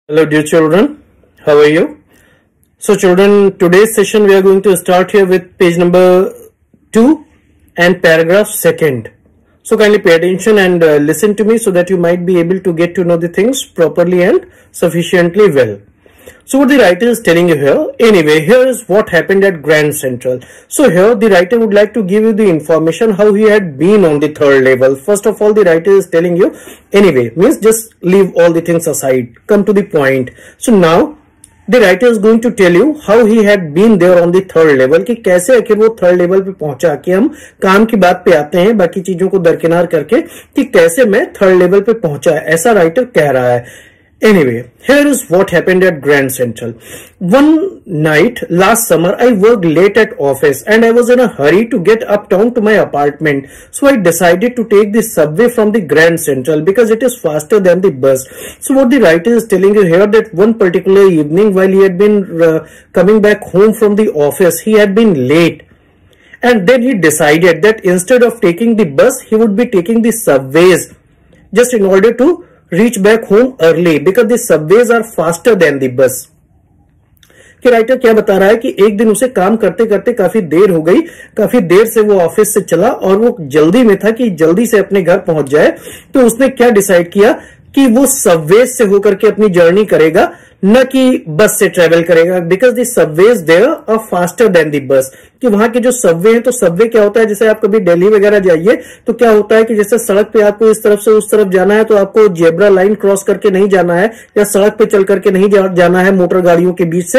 Hello dear children, how are you? So children, today's session we are going to start here with page number 2 and paragraph 2nd. So kindly pay attention and listen to me so that you might be able to get to know the things properly and sufficiently well. So what the writer is telling you here, anyway, here is what happened at Grand Central. So here the writer would like to give you the information how he had been on the third level. First of all, the writer is telling you, anyway, means just leave all the things aside, come to the point. So now the writer is going to tell you how he had been there on the third level, कि कैसे आखिर वो third level पे पहुंचा। कि हम काम की बात पे आते हैं बाकी चीजों को दरकिनार करके कि कैसे मैं थर्ड लेवल पे पहुंचा, ऐसा राइटर कह रहा है। Anyway, here is what happened at Grand Central. One night last summer, I worked late at office and I was in a hurry to get uptown to my apartment. So I decided to take the subway from the Grand Central because it is faster than the bus. So what the writer is telling you here, that one particular evening while he had been coming back home from the office, he had been late. And then he decided that instead of taking the bus, he would be taking the subways just in order to reach back home early because the subways are faster than the bus. कि writer क्या बता रहा है कि एक दिन उसे काम करते करते काफी देर हो गई, काफी देर से वो ऑफिस से चला और वो जल्दी में था कि जल्दी से अपने घर पहुंच जाए। तो उसने क्या डिसाइड किया कि वो सबवेज से होकर के अपनी जर्नी करेगा, न कि बस से ट्रेवल करेगा, because the subways there are faster than the bus. कि वहां के जो सबवे हैं, तो सबवे क्या होता है, जैसे आप कभी दिल्ली वगैरह जाइए तो क्या होता है कि जैसे सड़क पे आपको इस तरफ से उस तरफ जाना है तो आपको जेब्रा लाइन क्रॉस करके नहीं जाना है या सड़क पे चल करके नहीं जाना है मोटर गाड़ियों के बीच से,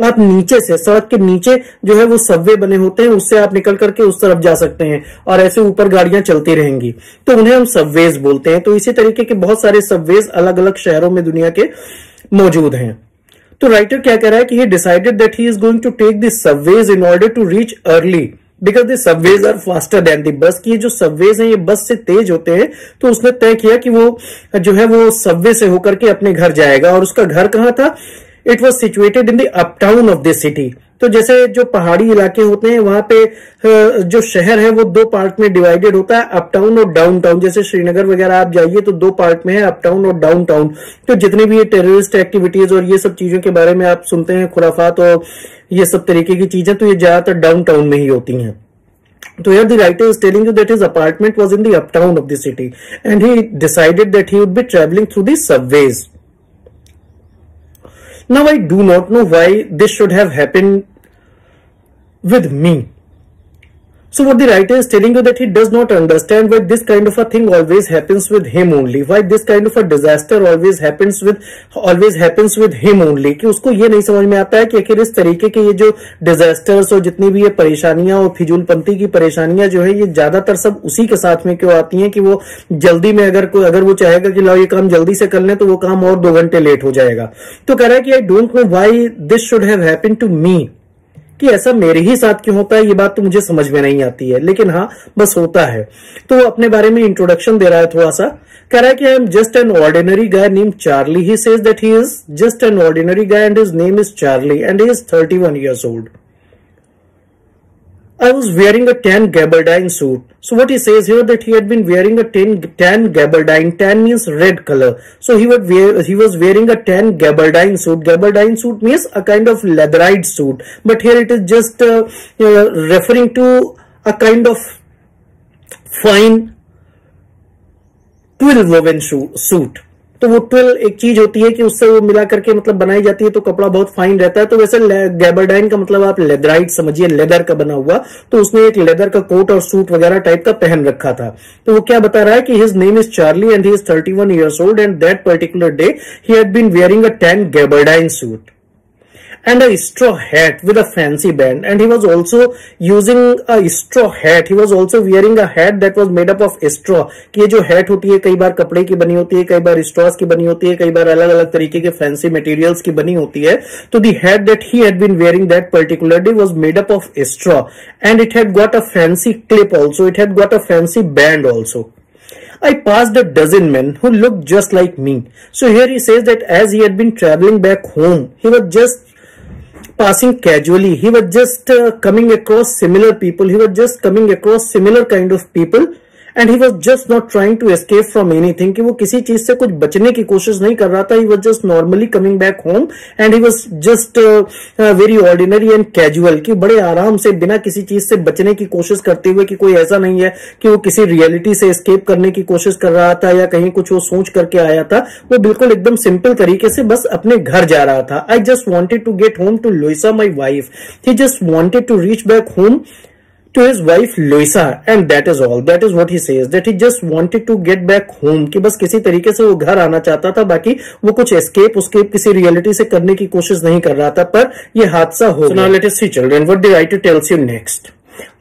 आप नीचे से सड़क के नीचे जो है वो सबवे बने होते हैं, उससे आप निकल करके उस तरफ जा सकते हैं और ऐसे ऊपर गाड़ियां चलती रहेंगी, तो उन्हें हम सबवेज बोलते हैं। तो इसी तरीके के बहुत सारे सबवेज अलग अलग शहरों में दुनिया के मौजूद हैं। तो राइटर क्या कह रहा है कि he decided that he is going to take the subways in order to reach early because the subways are faster than the bus। कि ये जो सबवेज हैं ये बस से तेज होते हैं, तो उसने तय किया कि वो जो है वो सबवे से होकर के अपने घर जाएगा। और उसका घर कहाँ था? It was situated in the uptown of the city. तो जैसे जो पहाड़ी इलाके होते हैं वहां पे जो शहर है वो दो पार्ट में डिवाइडेड होता है, अपटाउन और डाउनटाउन। जैसे श्रीनगर वगैरह आप जाइए तो दो पार्ट में है, अपटाउन और डाउनटाउन। तो जितनी भी ये टेररिस्ट एक्टिविटीज और ये सब चीजों के बारे में आप सुनते हैं, खुराफात और ये सब तरीके की चीजें, तो ये ज्यादातर डाउनटाउन में ही होती हैं। तो here the writer is telling you that his apartment was in the uptown of the city and he decided that he would be traveling through the subways. Now I do not know why this should have happened with me. So what the writer is telling you that he does not understand why this kind of a thing always happens with him only, why this kind of a disaster always happens with him only। कि उसको ये नहीं समझ में आता है कि आखिर इस तरीके के ये जो डिजास्टर्स और जितनी भी ये परेशानियां और फिजूलपंती की परेशानियां जो है ये ज्यादातर सब उसी के साथ में क्यों आती हैं कि वो जल्दी में अगर वो चाहेगा कि लो ये काम जल्दी से कर लें तो वो काम और 2 घंटे लेट हो जाएगा। तो कह रहा है कि I don't know why this should have happened to me, कि ऐसा मेरे ही साथ क्यों होता है, ये बात तो मुझे समझ में नहीं आती है, लेकिन हाँ बस होता है। तो वो अपने बारे में इंट्रोडक्शन दे रहा है थोड़ा सा। कह रहा है कि I am just an ordinary guy name Charlie. He says that he is just an ordinary guy and his name is Charlie and he is 31 years old. I was wearing a tan gabardine suit. So what he says here that he had been wearing a tan gabardine. Tan means red color. So he was wearing a tan gabardine suit. Gabardine suit means a kind of leatherite suit. But here it is just referring to a kind of fine twill woven suit. तो वो twill एक चीज होती है कि उससे वो मिला करके मतलब बनाई जाती है, तो कपड़ा बहुत फाइन रहता है। तो वैसे गैबरडाइन का मतलब आप लेदराइट समझिए, लेदर का बना हुआ। तो उसने एक लेदर का कोट और सूट वगैरह टाइप का पहन रखा था। तो वो क्या बता रहा है कि his name is Charlie and he is 31 years old and that particular day he had been wearing a tan gabardine suit and a straw hat with a fancy band, and he was also using a straw hat. He was also wearing a hat that was made up of straw। कि ये जो hat होती है कई बार कपड़े की बनी होती है, कई बार straws की बनी होती है, कई बार अलग अलग तरीके के फैंसी मटेरियल्स की बनी होती है। तो the hat that he had been wearing that particular day was made up of straw and it had got a fancy clip also, it had got a fancy band also. I passed a dozen men who looked just like me. So here he says that as he had been traveling back home, he was just passing casually, he was just coming across similar people, he was just coming across similar kind of people and he was just not trying to escape from anything, कि वो किसी चीज से कुछ बचने की कोशिश नहीं कर रहा था. ही was just normally coming back home and he was just very ordinary and casual, कि बड़े आराम से बिना किसी चीज से बचने की कोशिश करते हुए, कि कोई ऐसा नहीं है कि वो किसी रियलिटी से एस्केप करने की कोशिश कर रहा था या कहीं कुछ वो सोच करके आया था. वो बिल्कुल एकदम सिंपल तरीके से बस अपने घर जा रहा था. I just wanted to get home to Luisa my wife. He just wanted to reach back home to his wife Louisa, and that is all. That is what he says, that he just wanted to get back home, कि बस किसी तरीके से वो घर आना चाहता था. बाकी वो कुछ एस्केप किसी रियलिटी से करने की कोशिश नहीं कर रहा था, पर ये हादसा हो गया. So now let us see children what the writer tells you next.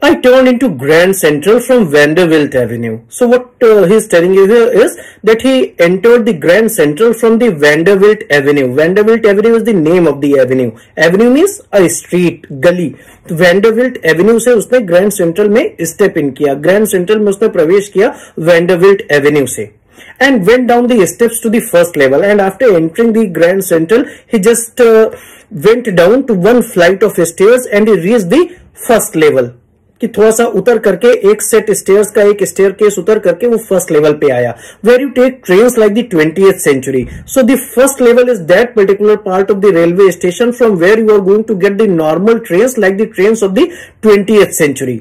I turned into Grand Central from Vanderbilt Avenue. So what he is telling you here is that he entered the Grand Central from the Vanderbilt Avenue. Vanderbilt Avenue is the name of the avenue. Avenue means a street, गली. तो Vanderbilt Avenue से उसने Grand Central में step in किया. Grand Central में उसने प्रवेश किया Vanderbilt Avenue से. And went down the steps to the first level. And after entering the Grand Central, he just went down to one flight of stairs and he reached the first level. कि थोड़ा सा उतर करके एक set stairs का एक stair case उतर करके वो फर्स्ट लेवल पे आया. Where you take trains like the 20th century. So the first level is that particular part of the railway station from where you are going to get the normal trains like the trains of the 20th century.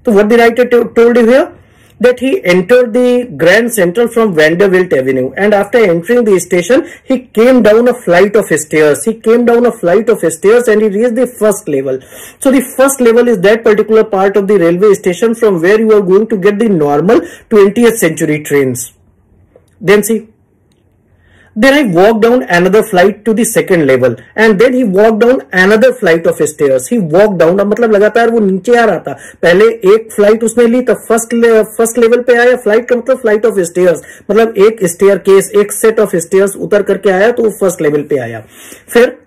तो what the writer told you here, that he entered the Grand Central from Vanderbilt Avenue, and after entering the station he came down a flight of stairs. He came down a flight of stairs and he reached the first level. So the first level is that particular part of the railway station from where you are going to get the normal 20th century trains. Then see, then I walked down another flight to the second level, and then he walked down another flight of stairs. He walked down, मतलब लगातार वो नीचे आ रहा था. पहले एक flight उसने ली, तब फर्स्ट लेवल पे आया. फ्लाइट का मतलब फ्लाइट ऑफ स्टेयर्स, मतलब एक स्टेयर केस, एक सेट ऑफ स्टेयर्स उतर करके आया, तो वो फर्स्ट लेवल पे आया. फिर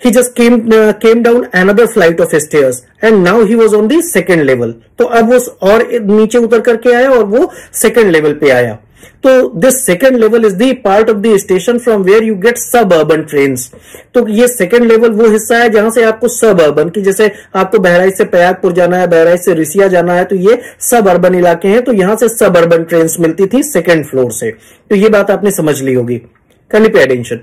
he just came down another flight of stairs and now he was on the second level. तो अब वो और नीचे उतर करके आया और वो सेकंड लेवल पे आया. तो this second level is the part of the station from where you get suburban trains. तो ये सेकंड लेवल वो हिस्सा है जहां से आपको सब अर्बन की, जैसे आपको बहराइच से प्रयागपुर जाना है, बहराइच से रिसिया जाना है, तो ये सब अर्बन इलाके हैं. तो यहां से सब अर्बन ट्रेन्स मिलती थी सेकंड फ्लोर से. तो ये बात आपने समझ ली होगी. Can you pay attention.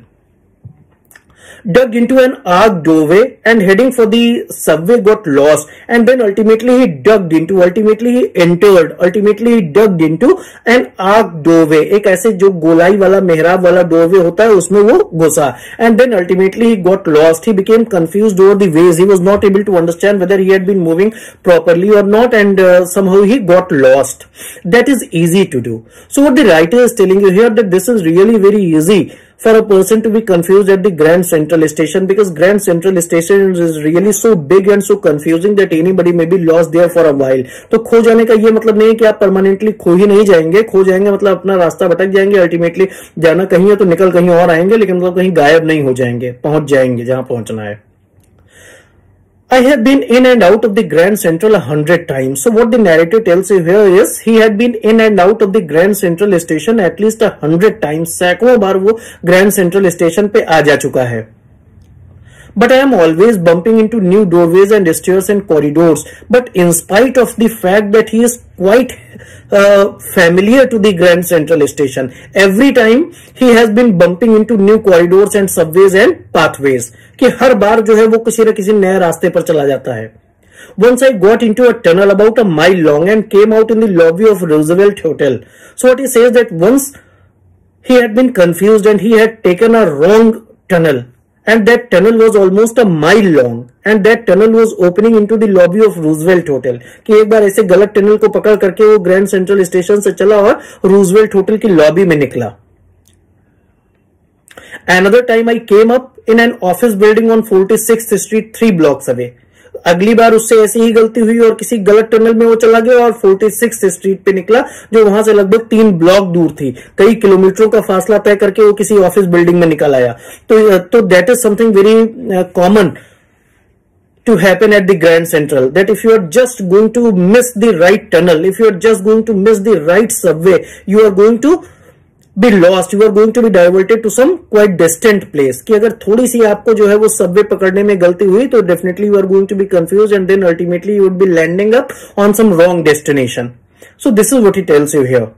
Dug into an arched doorway and heading for the subway got lost, and then ultimately he dug into an arched doorway. एक ऐसे जो गोलाई वाला मेहराब वाला डोरवे होता है उसमें वो घुसा, and then ultimately he got lost. He became confused over the ways. He was not able to understand whether he had been moving properly or not, and somehow he got lost. That is easy to do. So what the writer is telling you here, that this is really very easy for a person to be confused at the Grand Central Station, because Grand Central Station is really so big and so confusing that anybody may be lost there for a while. तो खो जाने का ये मतलब नहीं है कि आप परमानेंटली खो ही नहीं जाएंगे. खो जाएंगे मतलब अपना रास्ता भटक जाएंगे. अल्टीमेटली जाना कहीं है तो निकल कहीं और आएंगे, लेकिन मतलब कहीं गायब नहीं हो जाएंगे, पहुंच जाएंगे जहां पहुंचना है. I have been in and out of the Grand Central 100 times. So what the narrator tells you here is he had been in and out of the Grand Central Station at least 100 times. सैकड़ों बार वो Grand Central Station पे आ जा चुका है. But I am always bumping into new doorways and stairs and corridors. But in spite of the fact that he is quite familiar to the Grand Central Station, every time he has been bumping into new corridors and subways and pathways. कि हर बार जो है वो किसी न किसी नए रास्ते पर चला जाता है. Once I got into a tunnel about a mile long and came out in the lobby of Roosevelt Hotel. So what he says that once he had been confused and he had taken a wrong tunnel. And that tunnel was almost a mile long, and that tunnel was opening into the lobby of Roosevelt Hotel. कि एक बार ऐसे गलत tunnel को पकड़ करके वो grand central station से चला और रूजवेल्ट होटल की लॉबी में निकला. Another time I came up in an office building on 46th Street 3 blocks away. अगली बार उससे ऐसी ही गलती हुई और किसी गलत टनल में वो चला गया और 46th स्ट्रीट पे निकला, जो वहां से लगभग 3 ब्लॉक दूर थी. कई किलोमीटरों का फासला तय करके वो किसी ऑफिस बिल्डिंग में निकल आया. तो that is something very common to happen at the Grand Central, that if you are just going to miss the right tunnel, if you are just going to miss the right subway, you are going to be lost, you are going to be diverted to some quite distant place. कि अगर थोड़ी सी आपको जो है वो Subway पकड़ने में गलती हुई तो definitely you are going to be confused and then ultimately you would be landing up on some wrong destination. So this is what he tells you here.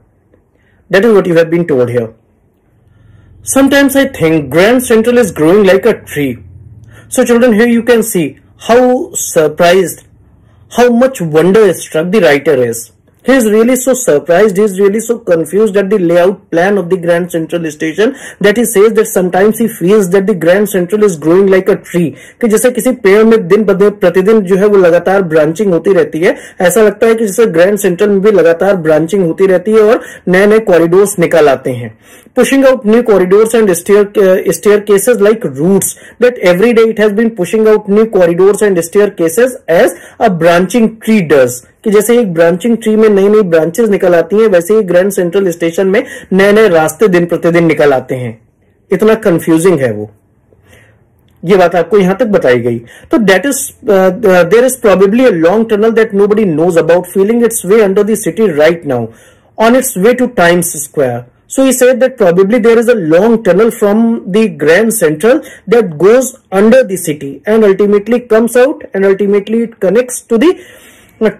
That is what you have been told here. Sometimes I think Grand Central is growing like a tree. So children, here you can see how surprised, how much wonder struck the writer is. He is really so surprised, he is really so confused at the layout plan of the Grand Central Station that he says that sometimes he feels that the Grand Central is growing like a tree. कि जैसे किसी पेड़ में दिन प्रतिदिन जो है वो लगातार ब्रांचिंग होती रहती है, ऐसा लगता है कि जैसे ग्रैंड सेंट्रल में भी लगातार ब्रांचिंग होती रहती है और नए नए कॉरिडोर्स निकल आते हैं. Pushing out new corridors and staircases like roots, that every day it has been pushing out new corridors and staircases as a branching tree does. कि जैसे एक ब्रांचिंग ट्री में नई नई ब्रांचेस निकल आती हैं, वैसे ही ग्रैंड सेंट्रल स्टेशन में नए नए रास्ते दिन प्रतिदिन निकल आते हैं. इतना कंफ्यूजिंग है वो. ये बात आपको यहां तक बताई गई. तो that is there is probably a long tunnel that nobody knows about feeling its way under the city right now on its way to Times Square. So he said that probably there is a long tunnel from the Grand Central that goes under the city and ultimately comes out and ultimately it connects to the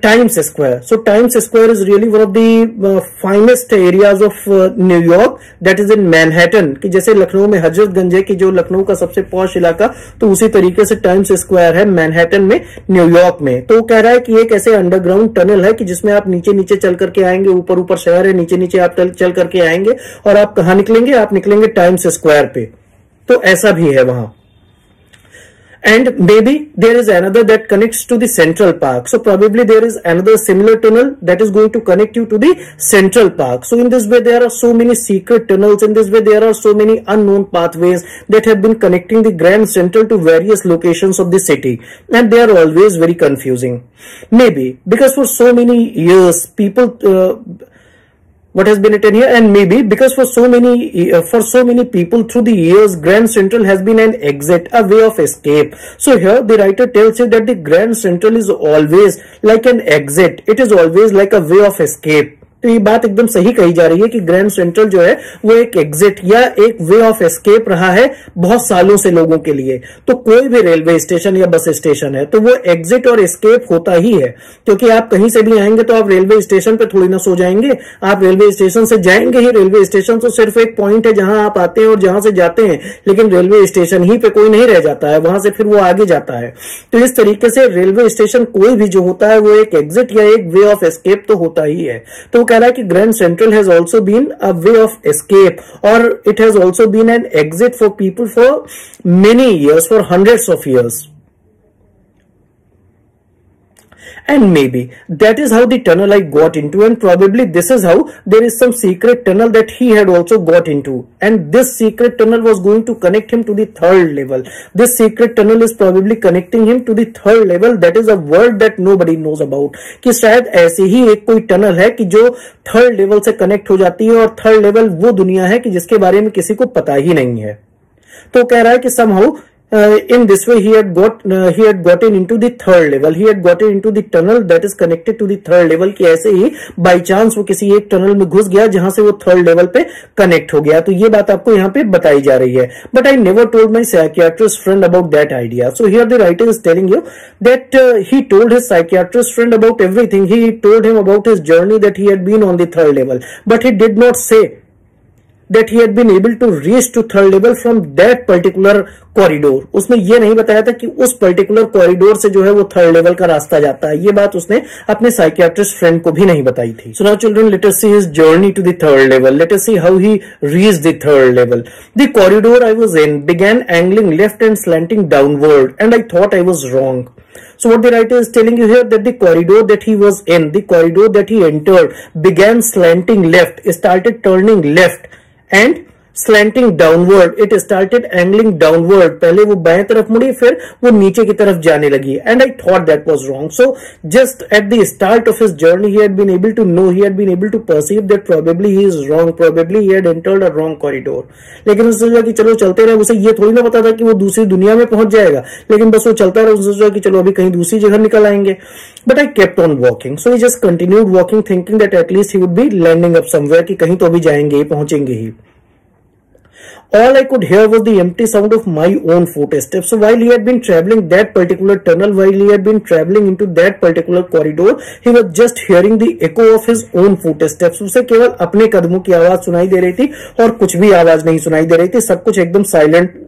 Times Square. So Times Square is really one of the finest areas of New York, that is in Manhattan. कि जैसे लखनऊ में हजरतगंज है कि जो लखनऊ का सबसे posh इलाका, तो उसी तरीके से टाइम्स स्क्वायर है मैनहट्टन में, न्यूयॉर्क में. तो वो कह रहा है कि एक ऐसे अंडरग्राउंड टनल है कि जिसमें आप नीचे नीचे चल करके आएंगे, ऊपर ऊपर शहर है, नीचे नीचे आप चल करके आएंगे और आप कहाँ निकलेंगे? आप निकलेंगे टाइम्स स्क्वायर पे. तो ऐसा भी है वहां. And maybe there is another that connects to the Central Park. So probably there is another similar tunnel that is going to connect you to the Central Park. So in this way there are so many secret tunnels. In this way there are so many unknown pathways that have been connecting the Grand Central to various locations of the city. And they are always very confusing. Maybe because for so many years people what has been written here, and maybe because for so many people through the years Grand Central has been an exit, a way of escape. So here the writer tells you that the Grand Central is always like an exit, it is always like a way of escape. तो ये बात एकदम सही कही जा रही है कि ग्रैंड सेंट्रल जो है वो एक एग्जिट या एक वे ऑफ एस्केप रहा है बहुत सालों से लोगों के लिए. तो कोई भी रेलवे स्टेशन या बस स्टेशन है तो वो एग्जिट और एस्केप होता ही है, क्योंकि आप कहीं से भी आएंगे तो आप रेलवे स्टेशन पे थोड़ी ना सो जाएंगे. आप रेलवे स्टेशन से जाएंगे ही. रेलवे स्टेशन तो सिर्फ एक पॉइंट है जहां आप आते हैं और जहां से जाते हैं, लेकिन रेलवे स्टेशन ही पे कोई नहीं रह जाता है, वहां से फिर वो आगे जाता है. तो इस तरीके से रेलवे स्टेशन कोई भी जो होता है वो एक एग्जिट या एक वे ऑफ एस्केप तो होता ही है. तो कह रहा है कि Grand Central has also been a way of escape और it has also been an exit for people for many years, for hundreds of years. And maybe that is how the tunnel I got into, and probably this is how there is some secret tunnel that he had also got into, and this secret tunnel was going to connect him to the third level. This secret tunnel is probably connecting him to the third level, that is a world that nobody knows about. कि शायद ऐसे ही एक कोई tunnel है कि जो third level से connect हो जाती है, और थर्ड लेवल वो दुनिया है कि जिसके बारे में किसी को पता ही नहीं है. तो कह रहा है कि somehow in this way he had gotten into the third level. He had gotten into the tunnel that is connected to the third level. कि ऐसे ही by chance वो किसी एक टनल में घुस गया जहां से वो थर्ड लेवल पे कनेक्ट हो गया. तो ये बात आपको यहाँ पे बताई जा रही है. But I never told my psychiatrist friend about that idea. So here the writer is telling you that he told his psychiatrist friend about everything. He told him about his journey that he had been on the third level, but he did not say that he had been able to reach to third level from that particular corridor. उसने ये नहीं बताया था कि उस particular corridor से जो है वो थर्ड लेवल का रास्ता जाता है. ये बात उसने अपने साइकियाट्रिस्ट फ्रेंड को भी नहीं बताई थी. So now children, let us see his journey to the third level. Let us see how he reached the third level. The corridor I was in began angling left and slanting downward, and I thought I was wrong. So what the writer is telling you here, that the corridor that he was in, the corridor that he entered, began slanting left, started turning left and slanting downward. It started angling downward. पहले वो बाएं तरफ मुड़ी, फिर वो नीचे की तरफ जाने लगी. And I thought that was wrong. So just at the start of his journey, he had been able to know, he had been able to perceive that probably he is wrong. Probably he had entered a wrong corridor. लेकिन उसने सोचा कि चलो चलते रहे. उसे ये थोड़ी ना पता था कि वो दूसरी दुनिया में पहुंच जाएगा, लेकिन बस वो चलता रहा. उसने सोचा कि चलो अभी कहीं दूसरी जगह निकल आएंगे. But I kept on walking. So he just continued walking, thinking that at least he would be landing up somewhere, कि कहीं तो अभी जाएंगे ही, पहुंचेंगे ही. All I could hear was the empty sound of my own footsteps. So while he had been traveling that particular tunnel, while he had been traveling into that particular corridor, he was just hearing the echo of his own footsteps. उसे केवल अपने कदमों की आवाज सुनाई दे रही थी और कुछ भी आवाज नहीं सुनाई दे रही थी. सब कुछ एकदम साइलेंट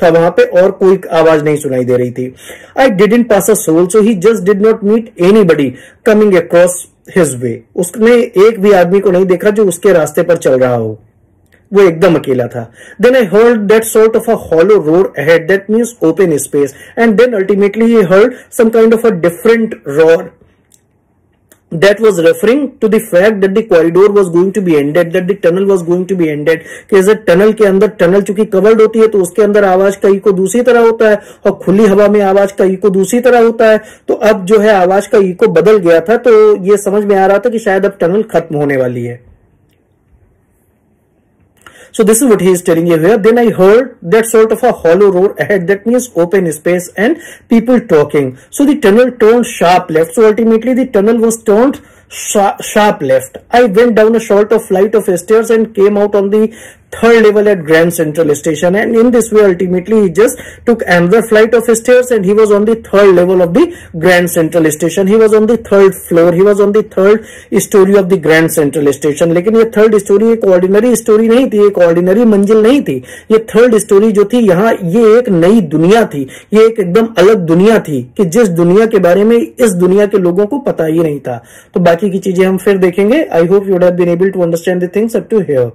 था वहां पे और कोई आवाज नहीं सुनाई दे रही थी. I didn't pass a soul, so he just did not meet anybody coming across his way. उसने एक भी आदमी को नहीं देखा जो उसके रास्ते पर चल रहा हो. वो एकदम अकेला था. Then I heard that sort of a hollow roar ahead, that means open space, and then ultimately he heard some kind of a different roar that was referring to the fact that the corridor was going to be ended, that the tunnel was going to be ended. कि इस tunnel के अंदर, tunnel चूंकि covered होती है तो उसके अंदर आवाज का इको दूसरी तरह होता है और खुली हवा में आवाज का इको दूसरी तरह होता है. तो अब जो है आवाज का इको बदल गया था, तो ये समझ में आ रहा था कि शायद अब टनल खत्म होने वाली है. So this is what he is telling you here. Then I heard that sort of a hollow roar ahead, that means open space and people talking. So the tunnel turned sharp left. So ultimately the tunnel was turned sharp left. I went down a short of flight of stairs and came out on the third level at Grand Central Station, and in this way ultimately he just took another flight of stairs and he was on the third level of the Grand Central Station. He was on the third floor, he was on the third story of the Grand Central Station. लेकिन ये third story एक ordinary story नहीं थी, एक ordinary मंजिल नहीं थी. ये थर्ड स्टोरी जो थी यहाँ, ये एक नई दुनिया थी, ये एक एकदम अलग दुनिया थी कि जिस दुनिया के बारे में इस दुनिया के लोगों को पता ही नहीं था. तो बाकी की चीजें हम फिर देखेंगे. I hope you would have been able to understand the things up to here.